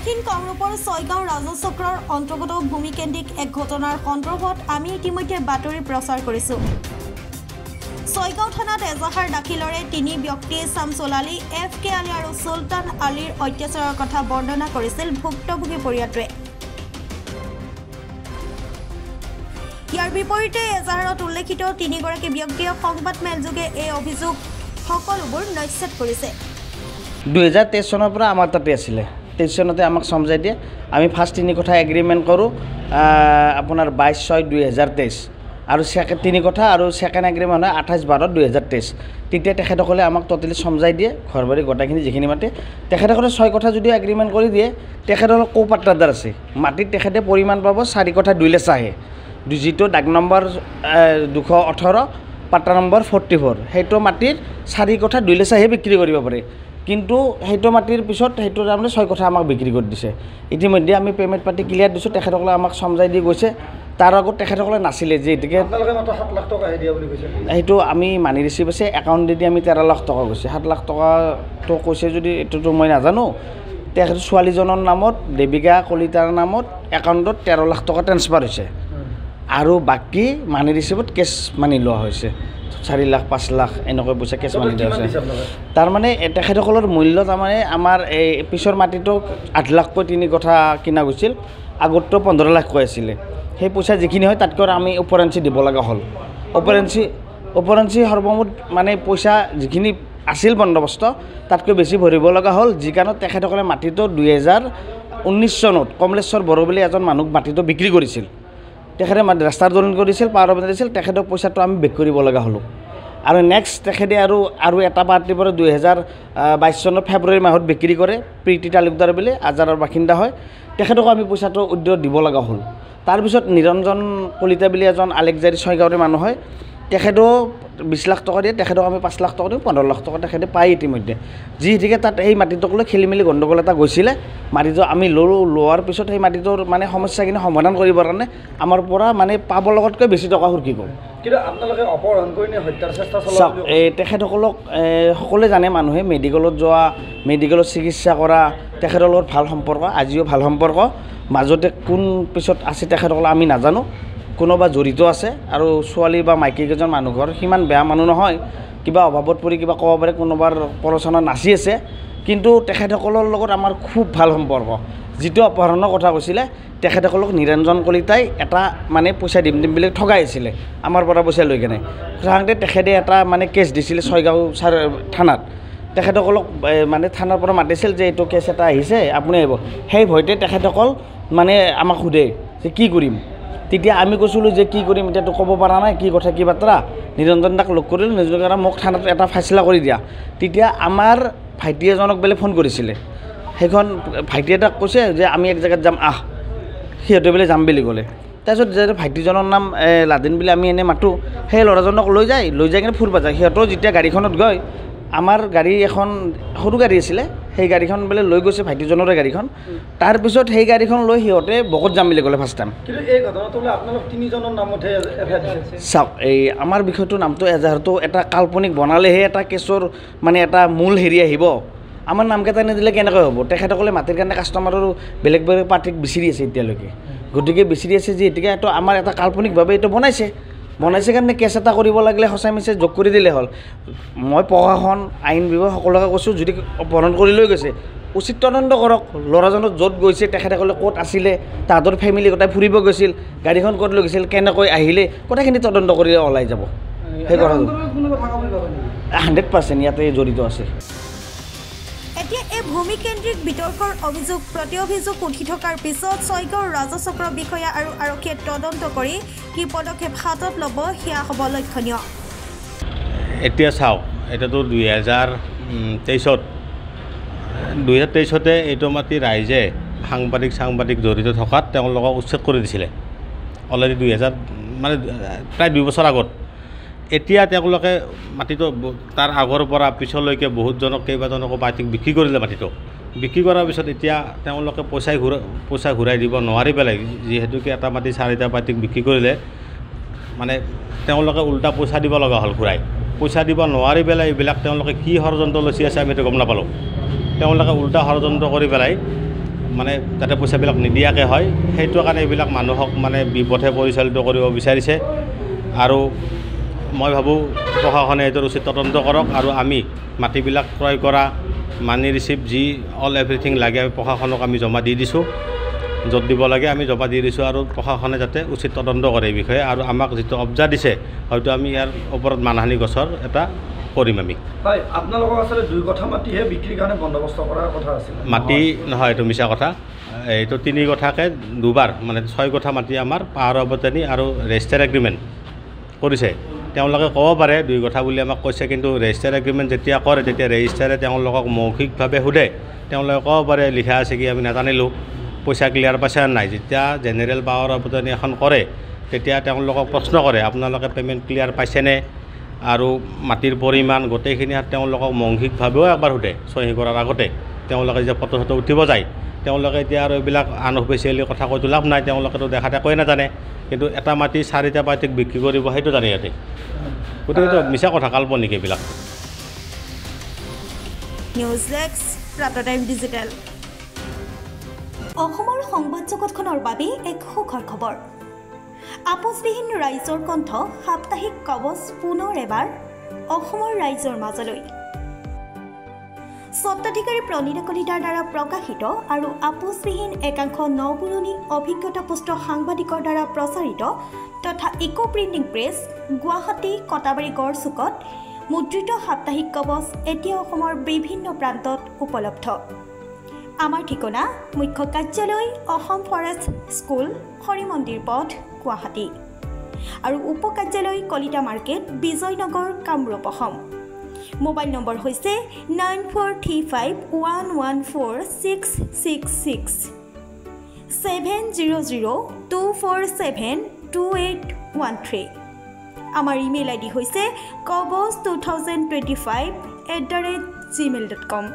দক্ষিণ কামৰূপৰ ছয়গাঁও ৰাজচক্ৰৰ অন্তৰ্গত ভূমিকেন্দ্ৰিক এক ঘটনাৰ সন্দৰ্ভত আমি ইতিমধ্যে বাতৰি প্ৰচাৰ কৰিছোঁ। ছয়গাঁও থানাত এজাহাৰ দাখিলৰে তিনি ব্যক্তিয়ে শামছুল আলী, FK আলী আৰু সুলতান আলীৰ অত্যাচাৰৰ কথা বৰ্ণনা কৰিছিল ভুক্তভোগী পৰিয়ালটোৱে। ইয়াৰ বিপৰীতে এজাহাৰত উল্লেখিত তিনিগৰাকী ব্যক্তিয়ে সংবাদ মেলযোগে এই অভিযোগ সকলোবোৰ নস্যাৎ কৰিছে। 2023 চনৰ পৰা আমাৰ তাতে আছিলে। 23 চনতে আমাক সমজাই দিয়ে। আমি ফাৰ্ষ্ট তিনি কথা এগ্ৰিমেণ্ট কৰোঁ আপোনাৰ 22/6/2023 আৰু তিনি কথা আৰু ছেকেণ্ড এগ্ৰিমেণ্ট হয় 28/12/2023। তেতিয়া তেখেতসকলে আমাক টোটেলি সমজাই দিয়ে ঘৰ বাৰী গোটেইখিনি যিখিনি মাটি। তেখেতসকলে 6 কথা যদিও এগ্ৰিমেণ্ট কৰি দিয়ে, তেখেতসকলৰ কো পাট্টাদাৰ আছে। মাটিত তেখেতে পৰিমাণ পাব 4 কথা 2 লেচাহে, যিটো ডাক নম্বৰ 218 পাট্টা নম্বৰ 44। সেইটো মাটিৰ 4 কথা 2 লেচাহে বিক্ৰী কৰিব পাৰে। কিন্তু সেইটো মাটিৰ পিছত সেইটো তাৰমানে 6 কথা আমাক বিক্ৰী কৰি দিছে। ইতিমধ্যে আমি পে'মেণ্ট পাতি ক্লিয়াৰ দিছোঁ। তেখেতসকলে আমাক সমজাই দি গৈছে। তাৰ আগত তেখেতসকলে নাছিলে যে এতিকে 7 লাখ টকা দিয়া বুলি কৈছে। সেইটো আমি মানি ৰিচিভ আছে, একাউণ্ট দি আমি 13 লাখ টকা গৈছে। 7 লাখ টকাটো কৈছে যদি এইটোতো মই নাজানো। তেখেত ছোৱালীজনৰ নামত দেৱিকা কলিতাৰ নামত একাউণ্টত 13 লাখ টকা ট্ৰেন্সফাৰ হৈছে আৰু বাকী মানি ৰিচিভত কেছ মানি লোৱা হৈছে 4 লাখ 5 লাখ এনেকৈ পইচা কেছ মানি দিয়া হৈছে। তাৰমানে তেখেতসকলৰ মূল্য তাৰমানে আমাৰ এই পিছৰ মাটিটো 8 লাখকৈ 3 কথা কিনা গৈছিল, আগততো 15 লাখ কৈ আছিলে। সেই পইচা যিখিনি হয় তাতকৈ আমি ওপৰেঞ্চি দিব লগা হ'ল। ওপৰেঞ্চি সৰ্বমুঠ মানে পইচা যিখিনি আছিল বন্দবস্ত তাতকৈ বেছি ভৰিব লগা হ'ল। যি কাৰণত তেখেতসকলে মাটিটো 2019 চনত কমলেশ্বৰ বড়ো বুলি এজন মানুহক মাটিটো বিক্ৰী কৰিছিল। তেখেতে ৰাস্তাৰ দলন কৰিছিল, পাৱাৰ দিছিল। তেখেতক পইচাটো আমি বেক কৰিব লগা হ'লোঁ। আৰু নেক্সট তেখেতে আৰু এটা পাৰ্টিৰ পৰা 2022 চনৰ ফেব্ৰুৱাৰী মাহত বিক্ৰী কৰে। প্ৰীতি তালুকদাৰ বুলি আজাৰৰ বাসিন্দা হয়। তেখেতকো আমি পইচাটো উদ্যোগ দিব লগা হ'ল। তাৰপিছত নিৰঞ্জন কলিতা বুলি এজন আলেকজাৰী ছয়গাঁৱৰে মানুহ হয়। তেখেতেও 20 লাখ টকা দিয়ে। তেখেতক আমি 5 লাখ টকা দিওঁ, 15 লাখ টকা তেখেতে পায় ইতিমধ্যে। যিহেতুকে তাত এই মাটিটোক লৈ খেলি মেলি গণ্ডগোল এটা গৈছিলে। মাটিটো আমি লোৱাৰ পিছত সেই মাটিটোৰ মানে সমস্যাখিনি সমাধান কৰিবৰ কাৰণে আমাৰ পৰা মানে পাব লগাতকৈ বেছি টকা সুৰকি গ'ল। কিন্তু আপোনালোকে অপহৰণ কৰি হত্যাৰ চেষ্টা চাওক, তেখেতসকলক সকলোৱে জানে, মানুহে মেডিকেলত যোৱা, মেডিকেলত চিকিৎসা কৰা, তেখেতৰ লগত ভাল সম্পৰ্ক, আজিও ভাল সম্পৰ্ক। মাজতে কোন পিছত আছে তেখেতসকলে আমি নাজানো। কোনোবা জড়িত আছে আৰু ছোৱালী বা মাইকী কেইজন মানুহ ঘৰ সিমান বেয়া মানুহ নহয়। কিবা অভাৱত পৰি কিবা ক'ব পাৰে, কোনোবাৰ প্ৰৰোচনা নাচি আছে। কিন্তু তেখেতসকলৰ লগত আমাৰ খুব ভাল সম্পৰ্ক। যিটো অপহৰণৰ কথা কৈছিলে, তেখেতসকলক নিৰঞ্জন কলিতাই এটা মানে পইচা দিম বুলি ঠগাই আছিলে আমাৰ পৰা পইচা লৈ কেনে। সাধাৰণতে তেখেতে এটা মানে কেছ দিছিলে ছয়গাঁও থানাত। তেখেতসকলক মানে থানাৰ পৰা মাতিছিল যে এইটো কেছ এটা আহিছে, আপুনি আহিব। সেই ভয়তে তেখেতসকল মানে আমাক সোধে যে কি কৰিম। তেতিয়া আমি কৈছিলোঁ যে কি কৰিম, এতিয়াতো ক'ব পৰা নাই কি কথা কি বাৰ্তা। নিৰঞ্জন দাক লগ কৰিলোঁ, নিৰঞ্জন মোক থানাত এটা ফাইচলা কৰি দিয়া। তেতিয়া আমাৰ ভাইটি এজনক বোলে ফোন কৰিছিলে। সেইখন ভাইটি এটাক কৈছে যে আমি এক জেগাত যাম, সিহঁতে বোলে যাম বুলি ক'লে। তাৰপিছত যে ভাইটিজনৰ নাম লাদিন বুলি আমি এনেই মাতোঁ। সেই ল'ৰাজনক লৈ যাই কিনে ফুৰিব যায়। সিহঁতৰ যেতিয়া গাড়ীখনত গৈ, আমাৰ গাড়ী এখন সৰু গাড়ী আছিলে, সেই গাড়ীখন বোলে লৈ গৈছে ভাইটিজনৰে গাড়ীখন। তাৰপিছত সেই গাড়ীখন লৈ সিহঁতে বকত যাম বুলি ক'লে ফাৰ্ষ্ট টাইম। কিন্তু এই ঘটনাটো আপোনালোক তিনিজনৰ নামতহে চাওক, এই আমাৰ বিষয়টোৰ নামটো এজাহাৰটো এটা কাল্পনিক বনালেহে এটা কেছৰ মানে এটা মূল হেৰি আহিব। আমাৰ নামকেইটা নিদিলে কেনেকৈ হ'ব? তেখেতসকলে মাটিৰ কাৰণে কাষ্টমাৰৰ বেলেগ বেলেগ পাৰ্টিক বিচাৰি আছে এতিয়ালৈকে। গতিকে বিচাৰি আছে যিহেতুকে এইটো আমাৰ এটা কাল্পনিকভাৱে এইটো বনাইছে কাৰণে কেছ এটা কৰিব লাগিলে সঁচাই মিছে যোগ কৰি দিলে হ'ল। মই প্ৰশাসন, আইন বিভাগ সকলোকে কৈছোঁ, যদি অপহৰণ কৰি লৈ গৈছে উচিত তদন্ত কৰক। ল'ৰাজনৰ য'ত গৈছে, তেখেতসকলে ক'ত আছিলে, তাহাঁতৰ ফেমিলি গোটাই ফুৰিব গৈছিল, গাড়ীখন ক'ত লৈ গৈছিল, কেনেকৈ আহিলে, গোটেইখিনি তদন্ত কৰিলে ওলাই যাব। সেই কথাটো 100% ইয়াতে জড়িত আছে। এতিয়া এই ভূমিকেন্দ্ৰিক বিতৰ্কৰ অভিযোগ প্ৰতি অভিযোগ উঠি থকাৰ পিছত ছয়গাঁৱৰ ৰাজচক্ৰ বিষয়া আৰু আৰক্ষীয়ে তদন্ত কৰি কি পদক্ষেপ হাতত ল'ব সেয়া হ'ব লক্ষণীয়। এতিয়া চাওক, এতিয়াতো 2023তে এইটো মাটি ৰাইজে সাংবাদিক জড়িত থকাত তেওঁলোকক উচ্ছেদ কৰি দিছিলে অলৰেডি 2000 মানে প্ৰায় 2 বছৰ আগত। এতিয়া তেওঁলোকে মাটিটো তাৰ আগৰ পৰা পিছলৈকে বহুতজনক কেইবাজনকো পাৰ্টিক বিক্ৰী কৰিলে। মাটিটো বিক্ৰী কৰাৰ পিছত এতিয়া তেওঁলোকে পইচা ঘূৰাই দিব নোৱাৰি পেলাই, যিহেতুকে এটা মাটি 4টা পাৰ্টিক বিক্ৰী কৰিলে মানে তেওঁলোকে উল্টা পইচা দিব লগা হ'ল ঘূৰাই। পইচা দিব নোৱাৰি পেলাই এইবিলাক তেওঁলোকে কি ষড়যন্ত্ৰ লৈছে আছে আমি এইটো গম নাপালোঁ। তেওঁলোকে উল্টা ষড়যন্ত্ৰ কৰি পেলাই মানে যাতে পইচাবিলাক নিদিয়াকৈ হয় সেইটো কাৰণে এইবিলাক মানুহক মানে বিপথে পৰিচালিত কৰিব বিচাৰিছে আৰু মই ভাবোঁ প্ৰশাসনে এইটোৰ উচিত তদন্ত কৰক আৰু আমি মাটিবিলাক ক্ৰয় কৰা মানি ৰিচিপ্ট যি অল এভৰিথিং লাগে প্ৰশাসনক আমি জমা দি দিছোঁ য'ত দিব লাগে আমি জমা দি দিছোঁ আৰু প্ৰশাসনে যাতে উচিত তদন্ত কৰে এই বিষয়ে আৰু আমাক যিটো অবজা দিছে হয়তো আমি ইয়াৰ ওপৰত মানহানি গোচৰ এটা কৰিম আমি হয় আপোনালোকক আচলতে 2 কঠা মাটিহে বিক্ৰীৰ কাৰণে বন্দোবস্ত কৰাৰ কথা আছিল মাটি নহয় এইটো মিছা কথা এইটো 3 কঠাকৈ দুবাৰ মানে 6 কঠা মাটি আমাৰ পাৱাৰ অবতানি আৰু ৰেজিষ্টাৰ এগ্ৰিমেণ্ট কৰিছে তেওঁলোকে ক'ব পাৰে 2 কঠা বুলি আমাক কৈছে কিন্তু ৰেজিষ্টাৰ এগ্ৰিমেণ্ট যেতিয়া কৰে তেতিয়া ৰেজিষ্টাৰে তেওঁলোকক মৌখিকভাৱে সোধে তেওঁলোকে ক'ব পাৰে লিখা আছে কি আমি নাজানিলোঁ পইচা ক্লিয়াৰ পাইছে নাই যেতিয়া জেনেৰেল পাৱাৰ অবতানি এখন কৰে তেতিয়া তেওঁলোকক প্ৰশ্ন কৰে আপোনালোকে পে'মেণ্ট ক্লিয়াৰ পাইছেনে আৰু মাটিৰ পৰিমাণ গোটেইখিনি তেওঁলোকক মৌখিকভাৱেও একবাৰ সোধে চহী কৰাৰ আগতে তেওঁলোকে যে ফটো চটো উঠিব যায় তেওঁলোকে এতিয়া আৰু এইবিলাক আনঅফিচিয়েলি কথা কৈতো লাভ নাই তেওঁলোকেতো দেখাতে একোৱে নাজানে কিন্তু এটা মাটি 4টা পাৰ্টিক বিক্ৰী কৰিব সেইটো জানে ইয়াতে গতিকে মিছা কথা কাল্পনিক এইবিলাক নিউজ ডেস্ক প্ৰাতঃ টাইম ডিজিটেল অসমৰ সংবাদ জগতখনৰ বাবে এক সুখৰ খবৰ আপোচবিহীন ৰাইজৰ কণ্ঠ সাপ্তাহিক কবচ পুনৰ এবাৰ অসমৰ ৰাইজৰ মাজলৈ স্বত্বাধিকাৰী প্ৰণীতা কলিতাৰ দ্বাৰা প্ৰকাশিত আৰু আপোচবিহীন একাংশ নপুৰণি অভিজ্ঞতাপুষ্ট সাংবাদিকৰ দ্বাৰা প্ৰচাৰিত তথা eco printing press Guwahati Katabari গড়চুকত মুদ্ৰিত সাপ্তাহিক কবচ এতিয়া অসমৰ বিভিন্ন প্ৰান্তত উপলব্ধ আমাৰ ঠিকনা মুখ্য কাৰ্যালয় অসম ফৰেষ্ট স্কুল হৰি মন্দিৰ পথ গুৱাহাটী আৰু উপ কাৰ্যালয় Kalita market Bijoynagar Kamrup Assam mobile number হৈছে 9435114666 7002472813 আমাৰ ইমেইল আইডি হৈছে kobos2025@gmail.com